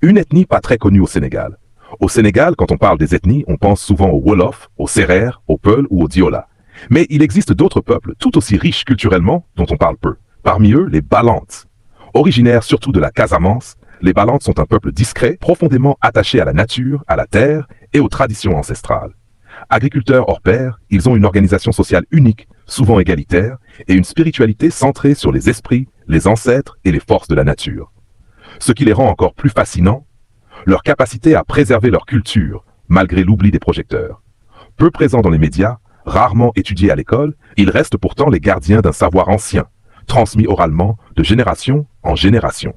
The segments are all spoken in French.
Une ethnie pas très connue au Sénégal. Au Sénégal, quand on parle des ethnies, on pense souvent aux Wolof, aux Sérères, aux Peuls ou aux Diola. Mais il existe d'autres peuples tout aussi riches culturellement dont on parle peu. Parmi eux, les Balantes. Originaires surtout de la Casamance, les Balantes sont un peuple discret, profondément attaché à la nature, à la terre et aux traditions ancestrales. Agriculteurs hors pair, ils ont une organisation sociale unique, souvent égalitaire, et une spiritualité centrée sur les esprits, les ancêtres et les forces de la nature. Ce qui les rend encore plus fascinants, leur capacité à préserver leur culture, malgré l'oubli des projecteurs. Peu présents dans les médias, rarement étudiés à l'école, ils restent pourtant les gardiens d'un savoir ancien, transmis oralement de génération en génération.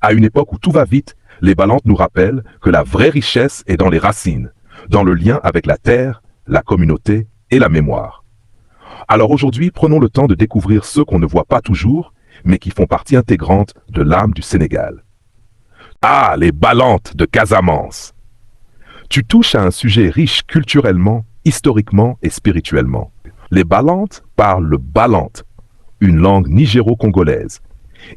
À une époque où tout va vite, les Balantes nous rappellent que la vraie richesse est dans les racines, dans le lien avec la terre, la communauté et la mémoire. Alors aujourd'hui, prenons le temps de découvrir ceux qu'on ne voit pas toujours, mais qui font partie intégrante de l'âme du Sénégal. Ah, les Balantes de Casamance! Tu touches à un sujet riche culturellement, historiquement et spirituellement. Les Balantes parlent le balante, une langue nigéro-congolaise.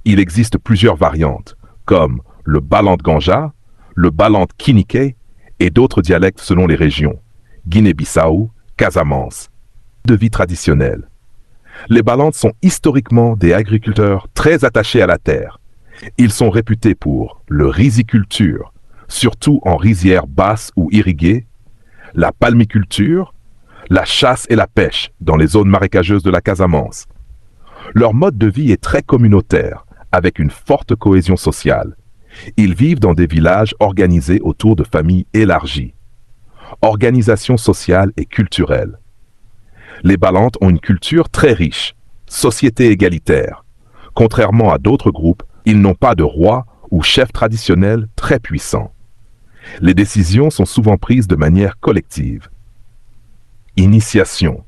Il existe plusieurs variantes, comme le balante ganja, le balante kinike et d'autres dialectes selon les régions, Guinée-Bissau, Casamance. De vie traditionnelle. Les Balantes sont historiquement des agriculteurs très attachés à la terre. Ils sont réputés pour le riziculture, surtout en rizières basses ou irriguées, la palmiculture, la chasse et la pêche dans les zones marécageuses de la Casamance. Leur mode de vie est très communautaire, avec une forte cohésion sociale. Ils vivent dans des villages organisés autour de familles élargies. Organisation sociale et culturelle. Les Balantes ont une culture très riche, société égalitaire. Contrairement à d'autres groupes, ils n'ont pas de roi ou chef traditionnel très puissant. Les décisions sont souvent prises de manière collective. Initiation.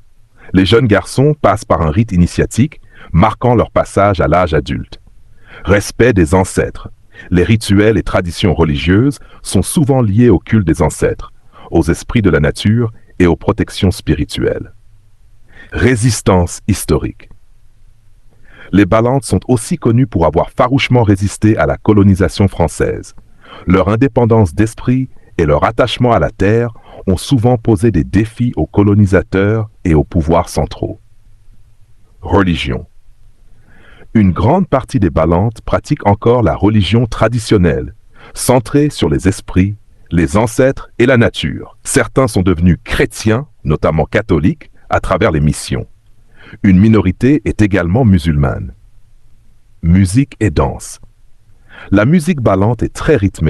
Les jeunes garçons passent par un rite initiatique, marquant leur passage à l'âge adulte. Respect des ancêtres. Les rituels et traditions religieuses sont souvent liés au culte des ancêtres, aux esprits de la nature et aux protections spirituelles. Résistance historique. Les Balantes sont aussi connus pour avoir farouchement résisté à la colonisation française. Leur indépendance d'esprit et leur attachement à la terre ont souvent posé des défis aux colonisateurs et aux pouvoirs centraux. Religion. Une grande partie des Balantes pratiquent encore la religion traditionnelle, centrée sur les esprits, les ancêtres et la nature. Certains sont devenus chrétiens, notamment catholiques, à travers les missions. Une minorité est également musulmane. Musique et danse. La musique balante est très rythmée.